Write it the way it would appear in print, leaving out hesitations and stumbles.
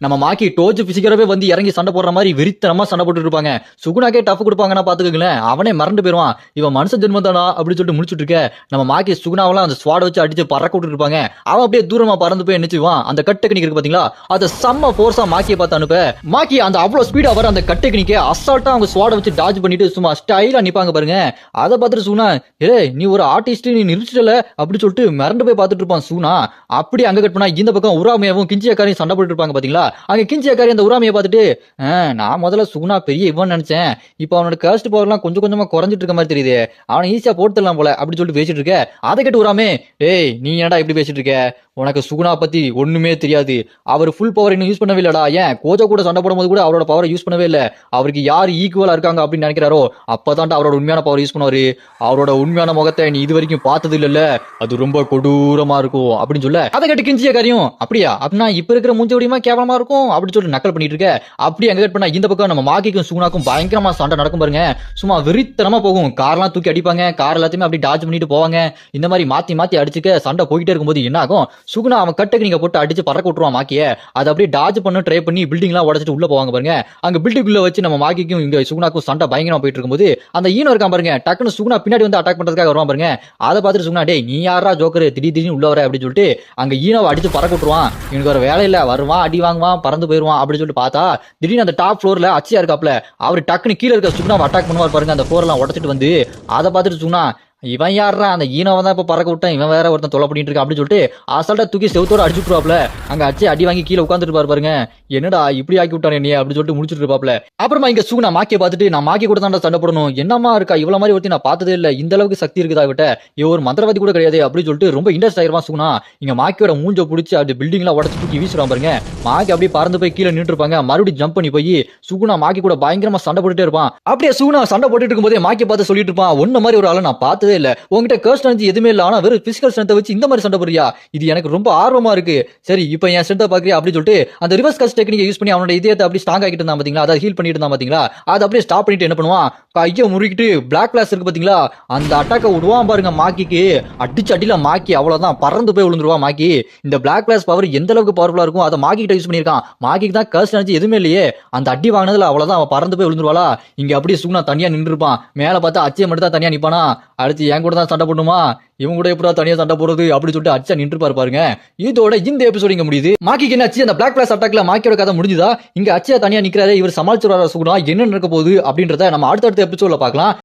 நம்ம மாக்கி டோஜ் பிசிக்கரவே வந்து இறங்கி சண்டை போடுற மாதிரி வெறித்தனமா சண்டை போட்டு இருப்பாங்க. சுகுனாக்கே டஃப் கொடுப்பாங்கன்னா பாத்துக்கங்களேன், அவனே மறந்து போயிருவான். இவன் மனுஷ ஜென்மம் தானா அப்படின்னு சொல்லிட்டு முடிச்சுட்டு இருக்க நம்ம மாக்கி சுகுனாவெல்லாம் அந்த ஸ்வாட வச்சு அடிச்சு பறக்க விட்டு இருப்பாங்க. அவன் அப்படியே தூரமா பறந்து போய் நினைச்சுவான். அந்த கட் டெக்னிக் இருக்கு பாத்தீங்களா, அதை செம்ம போர்ஸா மாக்கியை பார்த்து அனுப்ப மாக்கி அந்த அவ்வளவு ஸ்பீடா வர அந்த கட் டெக்னிக்கே அசால்ட்டா அவங்க ஸ்வாட வச்சு டாஜ் பண்ணிட்டு சும்மா ஸ்டைலா நிப்பாங்க பாருங்க. அதை பார்த்துட்டு சுகுனா, நீ ஒரு ஆர்டிஸ்ட், நீ நிறுத்திட்டல அப்படி சொல்லிட்டு மிரண்டு போய் பார்த்துட்டு இருப்பான் சுகுனா. அப்படி அங்க கட் பண்ணா இந்த பக்கம் உராமையாவும் கிஞ்சியக்காரையும் சண்டை போட்டு இருப்பாங்க பாத்தீங்களா. அங்க கிஞ்சியக்காரி அந்த உராமையை பார்த்துட்டு, நான் முதல்ல சுகுனா பெரிய இவன் நினைச்சேன், இப்ப அவனோட கஸ்ட் பவர் எல்லாம் கொஞ்சம் கொஞ்சமா குறைஞ்சிட்டு இருக்க மாதிரி தெரியுது, அவனை ஈஸியா போட்டுலாம் போல அப்படி சொல்லிட்டு பேசிட்டு இருக்க. அதை கேட்டு உராமே, நீ ஏன்டா இப்படி பேசிட்டு இருக்க, உனக்கு சுகுனா பத்தி ஒண்ணுமே தெரியாது, அவர் ஃபுல் பவர் இன்னும் யூஸ் பண்ணவே இல்லடா, ஏன் கோஜா கூட சண்டை போடும்போது கூட அவரோட பவரை யூஸ் பண்ணவே இல்ல, அவருக்கு யார் ஈக்குவலா இருக்காங்க அப்படின்னு நினைக்கிறாரோ அப்பதான்டா அவரோட உண்மையான பவர் யூஸ் பண்ணுவாரு, அவரோட உண்மையான முகத்தை நீ இது வரைக்கும் பார்த்தது இல்ல, அது ரொம்ப கொடூரமா இருக்கும் அப்படின்னு சொல்ல. அதை கேட்டு கிஞ்சிய காரியம், அப்படியா அப்படின்னா இப்ப இருக்கிற மூஞ்சி வடிவமா கேவலமா இருக்கும் அப்படின்னு சொல்லிட்டு நக்கல் பண்ணிட்டு இருக்க. அப்படி அங்க கட் பண்ணா இந்த பக்கம் நம்ம மாக்கிக்கும் சுகுனாக்கும் பயங்கரமா சண்டை நடக்கும் பாருங்க. சும்மா வெறித்தனமா போகும், கார்லாம் தூக்கி அடிப்பாங்க, கார் எல்லாத்தையுமே அப்படி டாச் பண்ணிட்டு போவாங்க. இந்த மாதிரி மாத்தி மாத்தி அடிச்சுக்க சண்டை போயிட்டே இருக்கும்போது என்ன ஆகும், சுகுனா அவன் கட்டுக்கு நீங்க போட்டு அடிச்சு பறக்க விட்டுருவான் மாக்கிய. அதை அப்படியே டாஜ் பண்ண ட்ரை பண்ணி பில்டிங் எல்லாம் உடச்சிட்டு உள்ள போவாங்க பாருங்க. அங்க பில்டிங்குள்ள வச்சு நம்ம மாக்கிக்கும் இங்க சுகுனாக்கும் சண்டை பயங்கரமா போயிட்டு இருக்கும்போது அந்த ஈனோ இருக்கான் பாருங்க, டக்குன்னு சுகுனா பின்னாடி வந்து அட்டாக் பண்றதுக்காக வருவான் பாருங்க. அதை பார்த்துட்டு சுகுனா, நீ யாரா ஜோக்கர் திடீர்னு உள்ள வர அப்படின்னு சொல்லிட்டு அங்க ஈனோவை அடிச்சு பறக்க விட்டுருவான். இவனுக்கு ஒரு வேலை இல்ல, வருவான் அடி வாங்குவான் பறந்து போயிருவான் அப்படின்னு சொல்லிட்டு பார்த்தா திடீர்னு அந்த டாப் ஃப்ளோர்ல அச்சியா இருக்காப்ல, அவர் டக்குன்னு கீழே இருக்க சுகுனாவை அட்டாக் பண்ணுவார் பாருங்க, அந்த ஃப்ளோர் எல்லாம் உடச்சிட்டு வந்து. அதை பார்த்துட்டு சுகுனா, இவன் யாரா அந்த ஈனோவை தான் இப்ப பறக்க விட்டான், இவன் வேற ஒருத்தன் தொலை பண்ணிட்டு இருக்கா அப்படின்னு சொல்லிட்டு அசால்ட்டா தூக்கி செவுத்தோட அடிச்சுட்டுருவாப்ல. அங்க அச்சு அடி வாங்கி கீழே உட்காந்துட்டு பாருங்க, என்னடா இப்படி ஆக்கி விட்டானே நீ அப்படின்னு சொல்லிட்டு முடிச்சுட்டு இருப்பாப்ல. அப்புறமா இங்க சுகுனா மாக்கியை பார்த்துட்டு, நான் மாக்கி கூட தான் சண்டை போடணும், என்னமா இருக்கா இவ்வளவு மாதிரி ஒருத்தி நான் பார்த்ததே இல்ல, இந்த அளவுக்கு சக்தி இருக்குதா விட்ட, இவ ஒரு மந்திரவாதி கூட கிடையாது அப்படின்னு சொல்லிட்டு ரொம்ப இன்ட்ரெஸ்ட் ஆயிருவான் சுகுனா. இங்க மாக்கியோட மூஞ்ச பிடிச்சி அது பில்டிங் எல்லாம் உடச்சு தூக்கி வீசுறான் பாருங்க. மாக்கி அப்படியே பறந்து போய் கீழே நின்று இருப்பாங்க. மறுபடியும் ஜம்ப் பண்ணி போய் சுகுனா மாக்கி கூட பயங்கரமா சண்டை போட்டுட்டே இருப்பான். அப்படியே சுகுனா சண்டை போட்டுட்டு இருக்கும்போதே மாக்கி பார்த்து சொல்லிட்டு இருப்பான், ஒன்ன மாதிரி ஒரு ஆளை நான் பார்த்ததே இல்ல, உங்ககிட்ட கர்ஸ்ட் எதுவுமே இல்ல, ஆனா வெறும் பிசிக்கல் ஸ்ட்ரென்த் வச்சு இந்த மாதிரி சண்டை போடுறியா, இது எனக்கு ரொம்ப ஆர்வமா இருக்கு, சரி இப்போ என் ஸ்ட்ரென்த் பாக்குறியா அப்படின்னு சொல்லிட்டு அந்த ரிவர்ஸ் கஸ்ட் டெக்னிக் யூஸ் பண்ணி அவனோட இதயத்தை அப்படி ஸ்ட்ராங் ஆகிட்டு இருந்தான் பாத்தீங்களா, அதை ஹீல் பண்ணிட்டு இருந்தான் பாத்தீங்களா, அதை அப்படியே ஸ்டாப் பண்ணிட்டு என்ன பண்ணுவான், கையை முறுக்கிட்டு பிளாக் கிளாஸ் இருக்கு பாத்தீங்களா, அந்த அட்டாக்கை விடுவான் பாருங்க மாக்கிக்கு. அடிச்சு அடியில மாக்கி அவ்வளவுதான் பறந்து போய் விழுந்துருவா மாக்கி. இந்த பிளாக் கிளாஸ் பவர் எந்த அளவுக்கு பவர்ஃபுல்லா இருக்கும் அதை மாக்கி கிட்ட யூஸ் பண்ணிருக்கான். மாக்கிக்கு தான் கர்ஸ்ட் எனர்ஜி எதுவுமே இல்லையே, அந்த அடி வாங்கினதுல அவ்வளவுதான் அவன் பறந்து போய் விழுந்துருவாளா. இங்க அப்படியே சுகுனா தனியா நின்று இருப்பான், மேல பார்த்தா அச்சை மட்டும் தான் தனியா நிப்பானா, அடுத்து என் கூட தான் சண்டை போடணுமா, இவங்க கூட எப்படா தனியா சண்டை போறது அப்படி சொல்லிட்டு அச்சா நின்று பாருங்க. இதோட இந்த எபிசோட் இங்க முடியுது. மாக்கிக்கு என்ன அச்சு அந்த பிளாக் கிளாஸ் அட்டாக்ல மாக்கியோட கதை முடிஞ்சுதா, இங்க அச்சா தனியா நிக்கிறாரு, இவர் சமாளிச்சுறாரு சுகுனா, என்ன நடக்க போகுது அப்படின்றத நம்ம அடுத்தடுத்த எபிசோட்ல பார்க்கலாம்.